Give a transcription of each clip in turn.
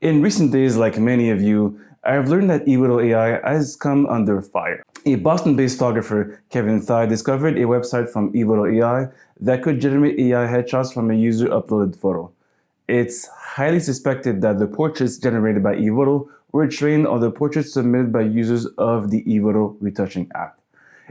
In recent days, like many of you, I've learned that EVOTO AI has come under fire. A Boston-based photographer, Kevin Thai, discovered a website from EVOTO AI that could generate AI headshots from a user-uploaded photo. It's highly suspected that the portraits generated by EVOTO were trained on the portraits submitted by users of the EVOTO Retouching app.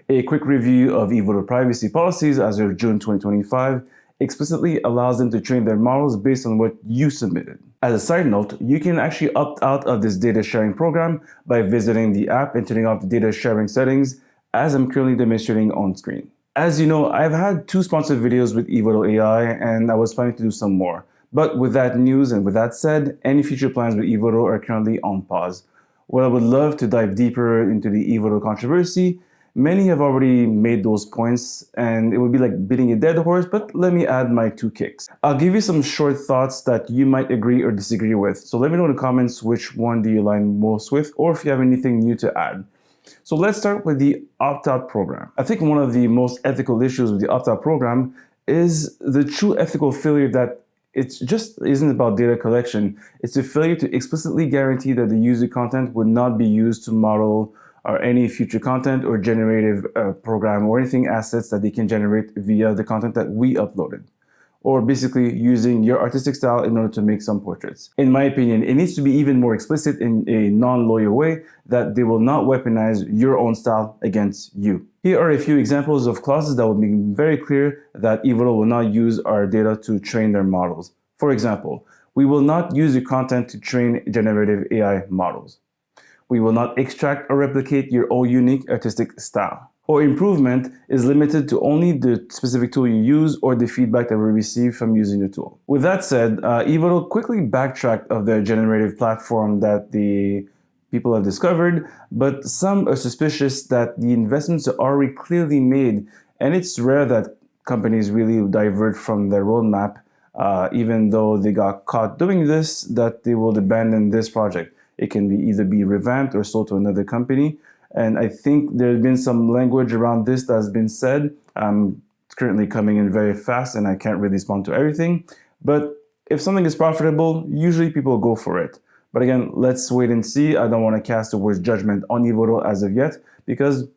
A quick review of EVOTO privacy policies as of June 2025 explicitly allows them to train their models based on what you submitted. As a side note, you can actually opt out of this data sharing program by visiting the app and turning off the data sharing settings, as I'm currently demonstrating on screen. As you know, I've had 2 sponsored videos with EVOTO AI, and I was planning to do some more. But with that news and with that said, any future plans with EVOTO are currently on pause. While I would love to dive deeper into the EVOTO controversy, many have already made those points, and it would be like beating a dead horse, but let me add my 2 kicks. I'll give you some short thoughts that you might agree or disagree with. So let me know in the comments which one do you align most with, or if you have anything new to add. So let's start with the opt-out program. I think one of the most ethical issues with the opt-out program is the true ethical failure that it just isn't about data collection. It's a failure to explicitly guarantee that the user content would not be used to model or any future content or generative program or anything assets that they can generate via the content that we uploaded, or basically using your artistic style in order to make some portraits. In my opinion, it needs to be even more explicit in a non-lawyer way that they will not weaponize your own style against you. Here are a few examples of clauses that will make very clear that EVOTO will not use our data to train their models. For example, we will not use your content to train generative AI models. We will not extract or replicate your own unique artistic style. Or improvement is limited to only the specific tool you use or the feedback that we receive from using the tool. With that said, EVOTO quickly backtracked of their generative platform that the people have discovered, but some are suspicious that the investments are already clearly made, and it's rare that companies really divert from their roadmap, even though they got caught doing this, that they will abandon this project. It can either be revamped or sold to another company. And I think there's been some language around this that has been said. It's currently coming in very fast and I can't really respond to everything. But if something is profitable, usually people go for it. But again, let's wait and see. I don't want to cast the word judgment on EVOTO as of yet because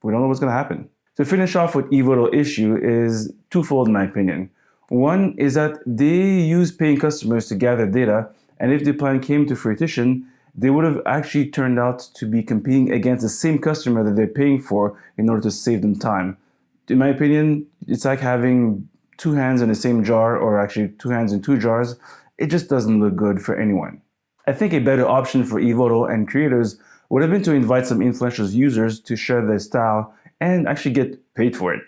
we don't know what's going to happen. To finish off with EVOTO issue is twofold in my opinion. One is that they use paying customers to gather data, and if the plan came to fruition, they would have actually turned out to be competing against the same customer that they're paying for in order to save them time. In my opinion, it's like having 2 hands in the same jar, or actually 2 hands in 2 jars. It just doesn't look good for anyone. I think a better option for EVOTO and creators would have been to invite some influential users to share their style and actually get paid for it.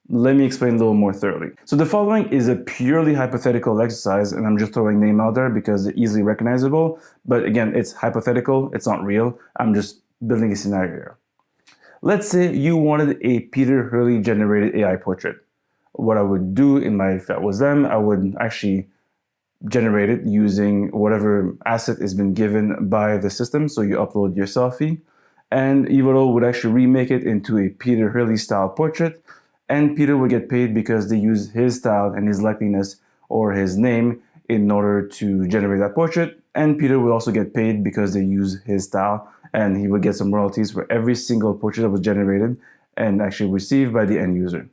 Let me explain a little more thoroughly. So the following is a purely hypothetical exercise, and I'm just throwing name out there because they're easily recognizable. But again, it's hypothetical, it's not real. I'm just building a scenario here. Let's say you wanted a Peter Hurley generated AI portrait. What I would do if that was them, I would actually generate it using whatever asset has been given by the system. So you upload your selfie, and EVOTO would actually remake it into a Peter Hurley style portrait. And Peter will get paid because they use his style and his likeness or his name in order to generate that portrait. And Peter will also get paid because they use his style, and he will get some royalties for every single portrait that was generated and actually received by the end user.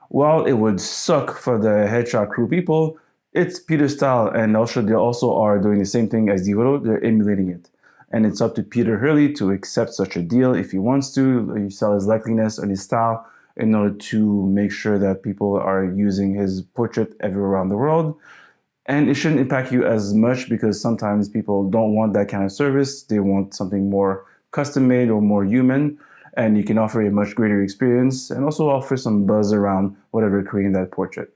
While it would suck for the headshot crew people, it's Peter's style, and also they also are doing the same thing as EVOTO. They're emulating it. And it's up to Peter Hurley to accept such a deal if he wants to. Sell his likeness and his style in order to make sure that people are using his portrait everywhere around the world. And it shouldn't impact you as much because sometimes people don't want that kind of service. They want something more custom-made or more human, and you can offer a much greater experience and also offer some buzz around whatever creating that portrait.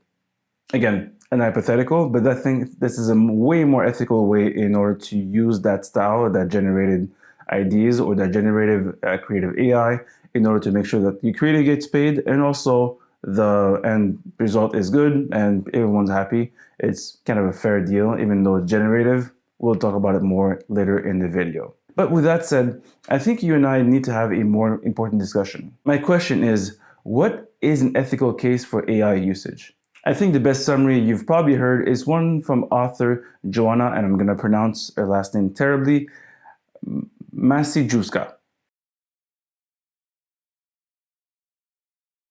Again, an hypothetical, but I think this is a way more ethical way in order to use that style, that generated ideas or that generative creative AI in order to make sure that the creator gets paid and also the end result is good and everyone's happy. It's kind of a fair deal, even though it's generative. We'll talk about it more later in the video. But with that said, I think you and I need to have a more important discussion. My question is, what is an ethical case for AI usage? I think the best summary you've probably heard is one from author Joanna, and I'm going to pronounce her last name terribly, Masijuska.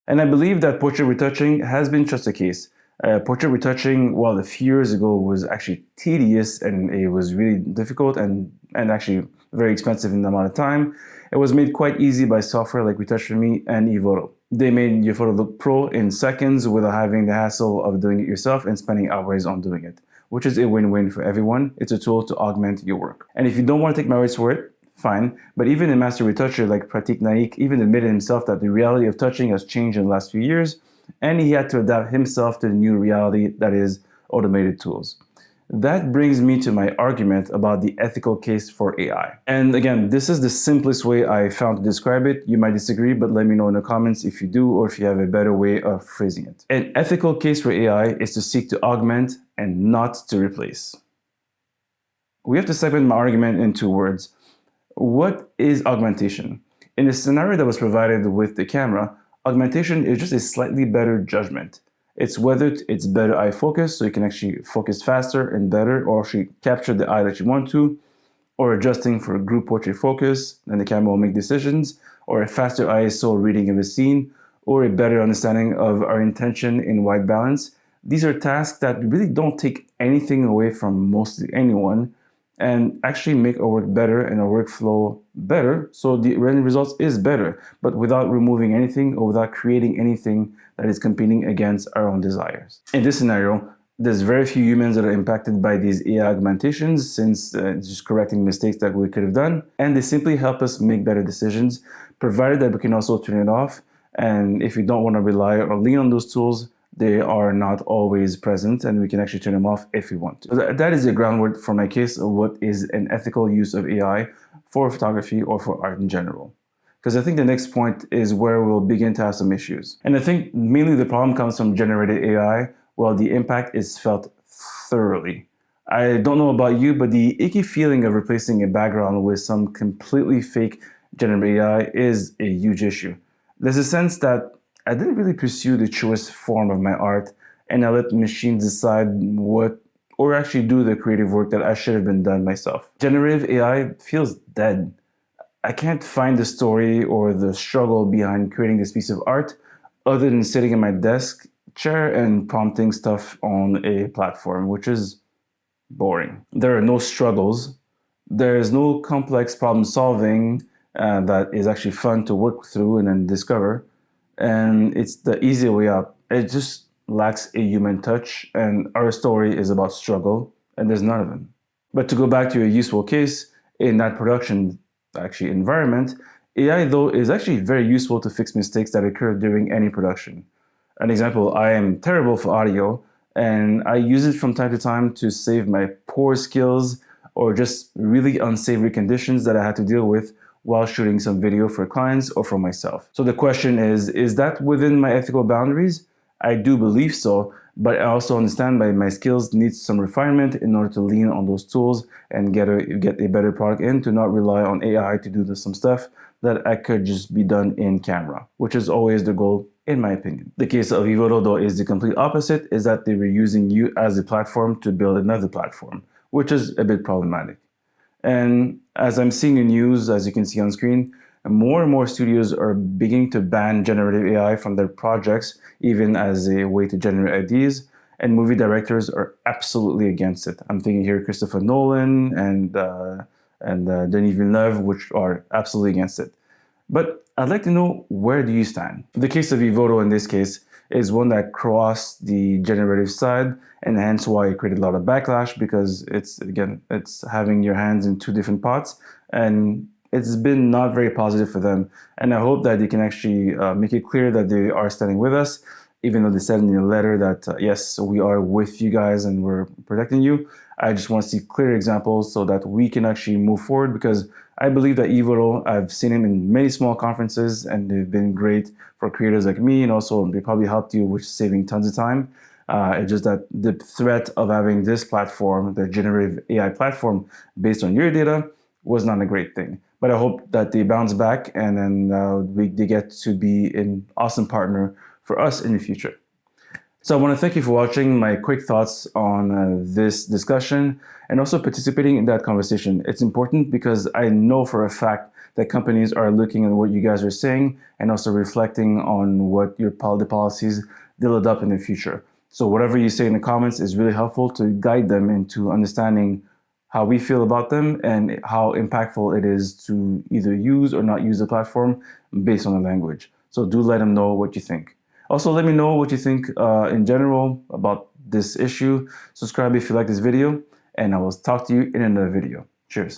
And I believe that portrait retouching has been just a case. Portrait retouching, while a few years ago was actually tedious and it was really difficult and actually very expensive in the amount of time, it was made quite easy by software like Retouch For Me and EVOTO. They made your photo look pro in seconds without having the hassle of doing it yourself and spending hours on doing it, which is a win-win for everyone. It's a tool to augment your work. And if you don't want to take my words for it, fine. But even a master retoucher like Pratik Naik even admitted himself that the reality of touching has changed in the last few years, and he had to adapt himself to the new reality that is automated tools. That brings me to my argument about the ethical case for AI. And again, this is the simplest way I found to describe it. You might disagree, but let me know in the comments if you do or if you have a better way of phrasing it. An ethical case for AI is to seek to augment and not to replace. We have to segment my argument in two words. What is augmentation? In the scenario that was provided with the camera, augmentation is just a slightly better judgment. It's whether it's better eye focus, so you can actually focus faster and better, or actually capture the eye that you want to, or adjusting for group portrait focus, and the camera will make decisions, or a faster ISO reading of a scene, or a better understanding of our intention in white balance. These are tasks that really don't take anything away from mostly anyone, and actually make our work better and our workflow better, so the end results is better, but without removing anything or without creating anything that is competing against our own desires. In this scenario, there's very few humans that are impacted by these AI augmentations, since it's just correcting mistakes that we could have done, and they simply help us make better decisions, provided that we can also turn it off. And if we don't want to rely or lean on those tools, they are not always present, and we can actually turn them off if we want to. So that is the groundwork for my case of what is an ethical use of AI for photography or for art in general. Because I think the next point is where we'll begin to have some issues. And I think mainly the problem comes from generative AI, while the impact is felt thoroughly. I don't know about you, but the icky feeling of replacing a background with some completely fake generative AI is a huge issue. There's a sense that I didn't really pursue the truest form of my art, and I let machines decide what, or actually do the creative work that I should have been done myself. Generative AI feels dead. I can't find the story or the struggle behind creating this piece of art other than sitting in my desk chair and prompting stuff on a platform, which is boring. There are no struggles. There is no complex problem solving that is actually fun to work through and then discover. And it's the easy way out. It just lacks a human touch, and our story is about struggle, and there's none of them. But to go back to a useful case, in that production actually environment, AI though is actually very useful to fix mistakes that occur during any production. An example, I am terrible for audio, and I use it from time to time to save my poor skills or just really unsavory conditions that I had to deal with while shooting some video for clients or for myself. So the question is that within my ethical boundaries? I do believe so, but I also understand that my skills need some refinement in order to lean on those tools and get a better product in, to not rely on AI to do some stuff that I could just be done in camera, which is always the goal in my opinion. The case of EVOTO though is the complete opposite, is that they were using you as a platform to build another platform, which is a bit problematic. And as I'm seeing in news, as you can see on screen, more and more studios are beginning to ban generative AI from their projects, even as a way to generate ideas. And movie directors are absolutely against it. I'm thinking here Christopher Nolan and Denis Villeneuve, which are absolutely against it. But I'd like to know, where do you stand? The case of EVOTO in this case is one that crossed the generative side, and hence why it created a lot of backlash, because it's having your hands in two different pots, and it's been not very positive for them. And I hope that they can actually make it clear that they are standing with us, even though they said in the letter that yes, we are with you guys and we're protecting you. I just want to see clear examples so that we can actually move forward, because I believe that EVOTO, I've seen him in many small conferences and they've been great for creators like me, and also they probably helped you with saving tons of time. It's just that the threat of having this platform, the generative AI platform, based on your data was not a great thing. But I hope that they bounce back and then they get to be an awesome partner for us in the future. So I want to thank you for watching my quick thoughts on this discussion and also participating in that conversation. It's important because I know for a fact that companies are looking at what you guys are saying and also reflecting on what the policies they'll adopt in the future. So whatever you say in the comments is really helpful to guide them into understanding how we feel about them and how impactful it is to either use or not use the platform based on the language. So do let them know what you think. Also, let me know what you think in general about this issue. Subscribe if you like this video, and I will talk to you in another video. Cheers.